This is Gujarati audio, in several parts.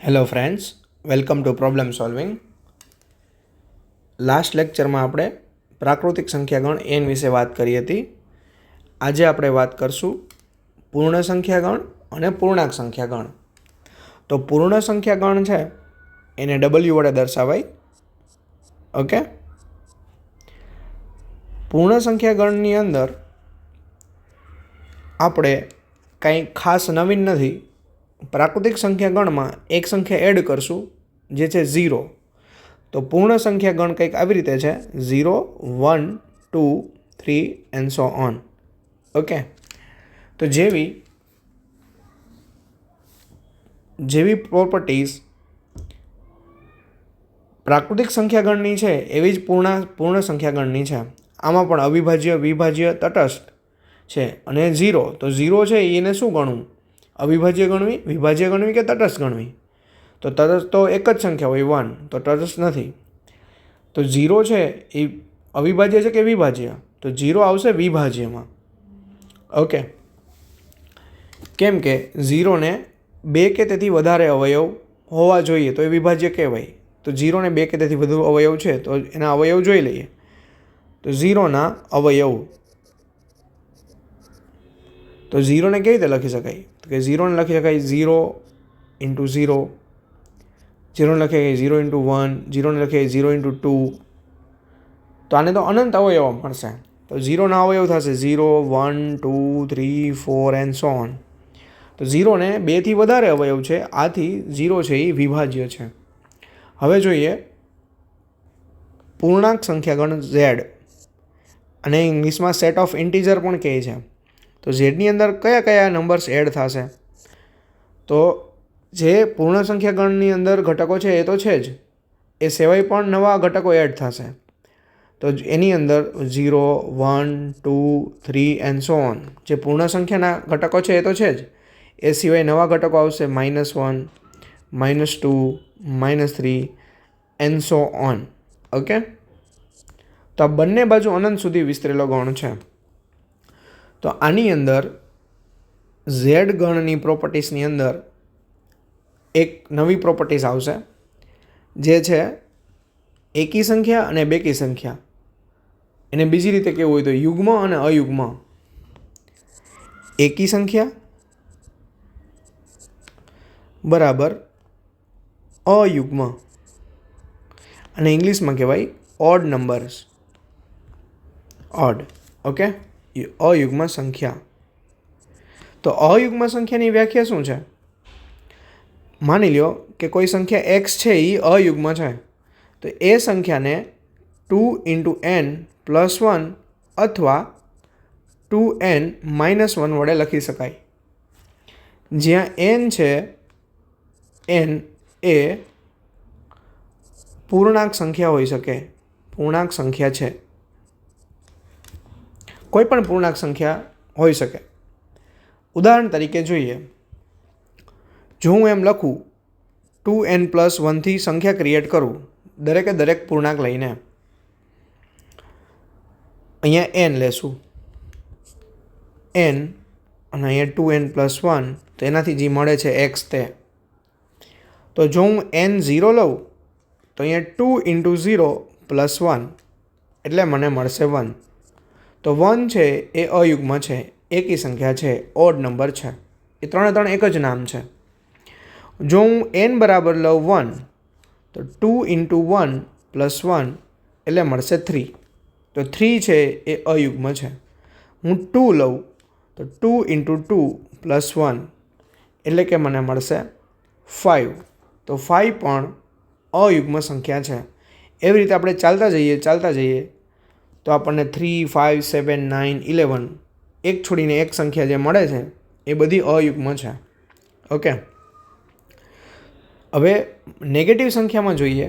Hello friends, welcome to problem solving. Last લેક્ચરમાં આપણે પ્રાકૃતિક સંખ્યાગણ એન વિશે વાત કરી હતી. આજે આપણે વાત કરશું પૂર્ણ સંખ્યાગણ અને પૂર્ણાંક સંખ્યાગણ. તો પૂર્ણ સંખ્યાગણ છે એને ડબલ્યુ વડે દર્શાવાય. ઓકે, પૂર્ણ સંખ્યાગણની અંદર આપણે કંઈ ખાસ નવીન નથી. પ્રાકૃતિક સંખ્યાગણમાં એક સંખ્યા એડ કરશું જે છે 0. તો પૂર્ણ સંખ્યાગણ કંઈક આવી રીતે છે 0, 1, 2, 3 એન્ડ સો ઓન. ઓકે, તો જેવી પ્રોપર્ટીઝ પ્રાકૃતિક સંખ્યાગણની છે એવી જ પૂર્ણ સંખ્યાગણની છે. આમાં પણ અવિભાજ્ય, વિભાજ્ય, તટસ્થ છે. અને 0, તો 0 છે એને શું ગણવું? અવિભાજ્ય ગણવી, વિભાજ્ય ગણવી કે તટસ્થ ગણવી? તો તટસ્થ તો એક જ સંખ્યા હોય 1, તો તટસ્થ નથી. તો 0 છે એ અવિભાજ્ય છે કે વિભાજ્ય? તો 0 આવશે વિભાજ્યમાં. ઓકે, કેમ કે 0ને 2 કે તેથી વધારે અવયવ હોવા જોઈએ તો એ વિભાજ્ય કહેવાય. તો 0ને 2 કે તેથી વધુ અવયવ છે તો એના અવયવ જોઈ લઈએ. તો 0ના અવયવ, તો 0ને કેવી રીતે લખી શકાય? તો કે 0ને લખી શકાય 0 × 0, 0ને લખી શકાય 0 × 1, 0ને લખી શકાય 0 × 2. તો આને તો અનંત અવયવ મળશે. તો 0ના અવયવ થશે 0, 1, 2, 3, 4 એન્ડ સો ઓન. તો 0ને 2થી વધારે અવયવ છે, આથી 0 છે એ વિભાજ્ય છે. હવે જોઈએ પૂર્ણાંક સંખ્યાગણ Z, અને ઇંગ્લિશમાં સેટ ઓફ ઇન્ટીજર પણ કહે છે. તો ઝેડની અંદર કયા કયા નંબર્સ એડ થશે? તો જે પૂર્ણ સંખ્યાગણની અંદર ઘટકો છે એ તો છે જ, એ સિવાય પણ નવા ઘટકો એડ થશે. તો એની અંદર 0, 1, 2, 3 એન્ડ સો ઓન. જે પૂર્ણ સંખ્યાના ઘટકો છે એ તો છે જ, એ સિવાય નવા ઘટકો આવશે -1, -2, -3 એન્ડ સો ઓન. ઓકે, તો આ બંને બાજુ અનંત સુધી વિસ્તરેલો ગણ છે. તો આની અંદર ઝેડ ગણની પ્રોપર્ટીસની અંદર એક નવી પ્રોપર્ટીસ આવશે જે છે એકી સંખ્યા અને બેકી સંખ્યા. એને બીજી રીતે કેવું હોય તો યુગ્મ અને અયુગ્મ. એકી સંખ્યા બરાબર અયુગ્મ, અને ઇંગ્લિશમાં કહેવાય ઓડ નંબર્સ. ઓડ. ઓકે, અયુગ્મ સંખ્યા. તો અયુગ્મ સંખ્યાની વ્યાખ્યા શું છે? માની લ્યો કે કોઈ સંખ્યા x છે એ અયુગ્મ છે, તો એ સંખ્યાને 2 × n + 1 અથવા 2n - 1 વડે લખી શકાય. જ્યાં n છે, n એ પૂર્ણાંક સંખ્યા હોઈ શકે. પૂર્ણાંક સંખ્યા છે, કોઈ પણ પૂર્ણાંક સંખ્યા હોઈ શકે. ઉદાહરણ તરીકે જોઈએ, જો હું એમ લખું 2n + 1થી સંખ્યા ક્રિએટ કરું, દરેકે દરેક પૂર્ણાંક લઈને અહીંયા n લેશું, n, અને અહીંયા 2n + 1, તો એનાથી જે મળે છે x તે. તો જો હું n0 લઉં તો અહીંયા 2 × 0 + 1 એટલે મને મળશે 1. તો 1 છે એ અયુગ્મ છે, એકી સંખ્યા છે, ઓડ નંબર છે. એ ત્રણે એક જ નામ છે. જો હું n બરાબર લઉં 1 તો 2 × 1 + 1 એટલે મળશે 3. તો 3 છે એ અયુગ્મ છે. હું 2 લઉં તો 2 × 2 + 1 એટલે કે મને મળશે 5. તો 5 પણ અયુગ્મ સંખ્યા છે. એવી રીતે આપણે ચાલતા જઈએ તો આપણને 3, 5, 7, 9, 11 એક છોડીને એક સંખ્યા જે મળે છે એ બધી અયુગ્મ છે. ઓકે, હવે નેગેટિવ સંખ્યામાં જોઈએ.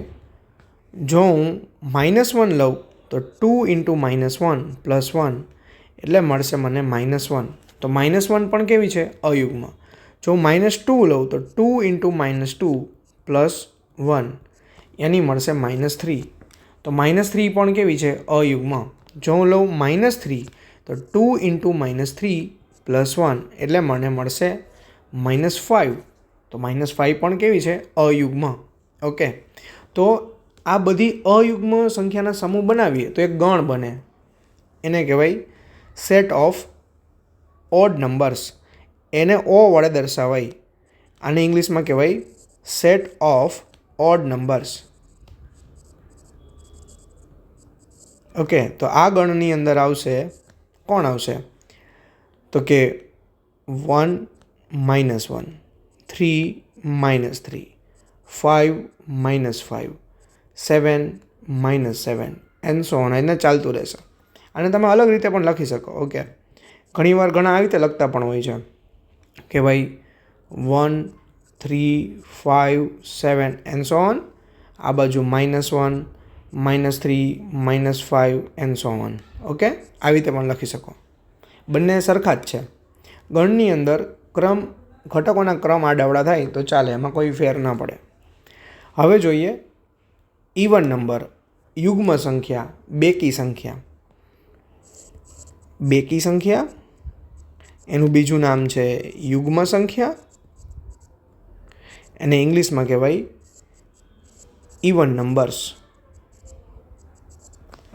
જો હું -1 લઉં તો 2 × -1 + 1 એટલે મળશે મને -1. તો -1 પણ કેવી છે? અયુગ્મ. જો હું -2 લઉં તો 2 × -2 + 1 એની મળશે -3. તો -3 પણ કેવી છે? અયુગ્મ. જો હું લઉં -3 તો 2 × -3 + 1 એટલે મને મળશે -5. તો -5 પણ કેવી છે? અયુગ્મ. ઓકે, તો આ બધી અયુગ્મ સંખ્યાના સમૂહ બનાવીએ તો એક ગણ બને, એને કહેવાય સેટ ઓફ ઓડ નંબર્સ. એને ઓ વડે દર્શાવાય. આને ઇંગ્લિશમાં કહેવાય set of odd numbers. Okay, તો આ ગણની અંદર આવશે, કોણ આવશે? તો કે 1 -1, 3 -3, 5 -5, 7 -7 એન્ડ સો ઓન. એને ચાલતું રહેશે. અને તમે અલગ રીતે પણ લખી શકો. ઓકે, ઘણીવાર ઘણા આવી રીતે લખતા પણ હોય છે કે ભાઈ 1 3 5 7 એન્ડ સો ઓન, આ બાજુ -1 -3 -5 એન્ડ સો ઓન. ઓકે, આવી રીતે પણ લખી શકો. બંને સરખા જ છે. ગણની અંદર ઘટકોના ક્રમ આડાવડા થાય તો ચાલે, એમાં કોઈ ફેર ના પડે. હવે જોઈએ ઇવન નંબર, યુગ્મ સંખ્યા, બેકી સંખ્યા. બેકી સંખ્યા, એનું બીજું નામ છે યુગ્મ સંખ્યા, એને ઇંગ્લિશમાં કહેવાય ઇવન નંબર્સ.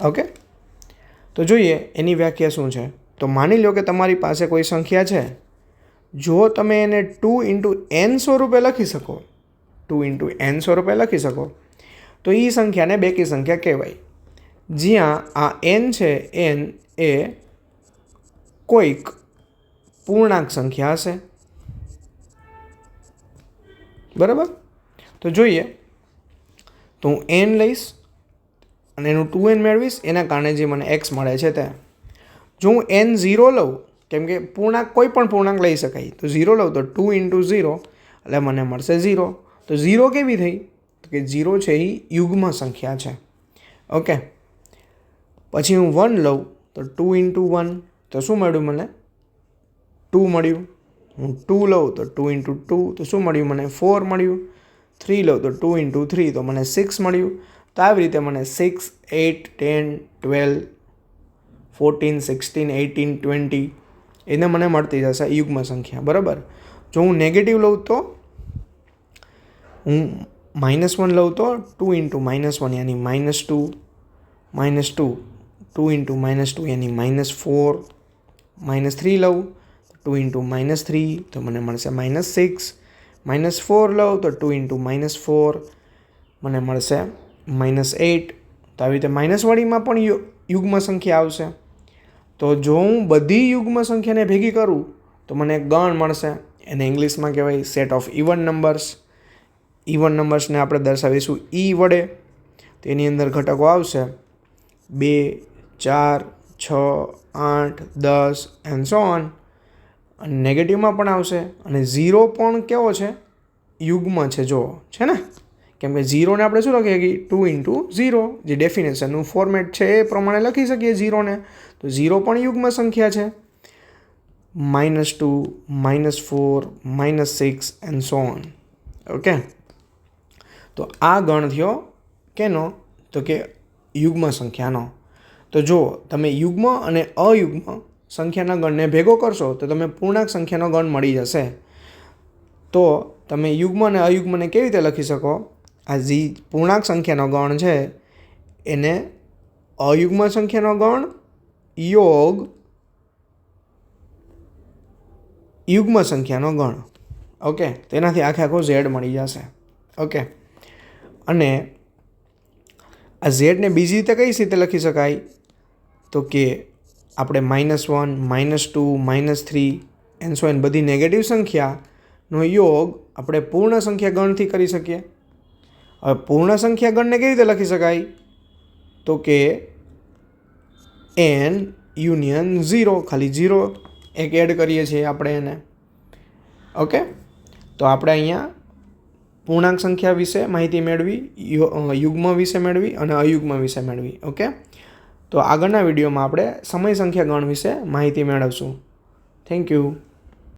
ઓકે, તો જોઈએ એની વ્યાખ્યા શું છે. તો માની લો કે તમારી પાસે કોઈ સંખ્યા છે, જો તમે એને 2 × n સ્વરૂપે લખી શકો, 2 × n સ્વરૂપે લખી શકો, તો એ સંખ્યાને બેકી સંખ્યા કહેવાય. જ્યાં આ n છે, n એ કોઈક પૂર્ણાંક સંખ્યા હશે. બરાબર? તો જોઈએ, તો હું n લઈશ અને એનું 2n મેળવીશ, એના કારણે જે મને x મળે છે તે. જો હું n 0 લઉં, કેમ કે પૂર્ણાંક કોઈ પણ પૂર્ણાંક લઈ શકાય, તો 0 લઉં તો 2 × 0 એટલે મને મળશે 0. તો 0 કેવી થઈ? તો કે 0 છે એ યુગ્મ સંખ્યા છે. ઓકે, પછી હું 1 લઉં તો 2 × 1 તો શું મળ્યું મને? 2 મળ્યું. હું 2 લઉં તો 2 × 2 તો શું મળ્યું મને? 4 મળ્યું. 3 લઉં તો 2 × 3 તો મને 6 મળ્યું. તો આવી રીતે મને 6 8 10 12 14 16 18 20 એને મને મળતી જશે યુગ્મ સંખ્યા. બરાબર? જો હું નેગેટિવ લઉં તો, હું -1 લઉં તો 2 × -1 યાની -2, -2 2 × -2 યાની -4, -3 લઉં તો 2 × -3 તો મને મળશે -6, -4 લઉં તો 2 × -4 મને મળશે -8. તો આવી રીતે માઇનસવાળીમાં પણ યુગ્મ સંખ્યા આવશે. તો જો હું બધી યુગ્મ સંખ્યાને ભેગી કરું તો મને એક ગણ મળશે, એને ઇંગ્લિશમાં કહેવાય set of even numbers. Even નંબર્સને આપણે દર્શાવીશું E વડે. તેની અંદર ઘટકો આવશે 2 4 6 8 10 એન્ડ સો ઓન. અને નેગેટિવમાં પણ આવશે. અને 0 પણ કેવો છે? યુગ્મ છે. જો છે ને, કેમ કે 0ને આપણે શું લખીએ કે 2 × 0, જે ડેફિનેશનનું ફોર્મેટ છે એ પ્રમાણે લખી શકીએ 0ને. તો 0 પણ યુગ્મ સંખ્યા છે. -2 -4 -6 એન્ડ સો ઓન. ઓકે, તો આ ગણ થયો કેનો? તો કે યુગ્મ સંખ્યાનો. તો જો તમે યુગ્મ અને અયુગ્મ સંખ્યાના ગણને ભેગો કરશો તો તમે પૂર્ણાંક સંખ્યાનો ગણ મળી જશે. તો તમે યુગ્મ અને અયુગ્મને કેવી રીતે લખી શકો? આ જે પૂર્ણાંક સંખ્યાનો ગણ છે એને અયુગ્મ સંખ્યાનો ગણ યોગ યુગ્મ સંખ્યાનો ગણ. ઓકે, તેનાથી આખો ઝેડ મળી જશે. ઓકે, અને આ ઝેડને બીજી રીતે કઈ રીતે લખી શકાય? તો કે આપણે -1 -2 -3 એન્ડ સો એન બધી નેગેટિવ સંખ્યાનો યોગ આપણે પૂર્ણ સંખ્યા ગણથી કરી શકીએ. હવે પૂર્ણ સંખ્યા ગણને કેવી રીતે લખી શકાય? તો કે n યુનિયન 0, ખાલી 0 એક એડ કરીએ છીએ આપણે એને. ઓકે, તો આપણે અહીંયા પૂર્ણાંક સંખ્યા વિશે માહિતી મેળવી, યુગ્મ વિશે મેળવી અને અયુગ્મ વિશે મેળવી. ઓકે, તો આગળના વિડીયોમાં આપણે સમય સંખ્યા ગણ વિશે માહિતી મેળવશું. Thank you.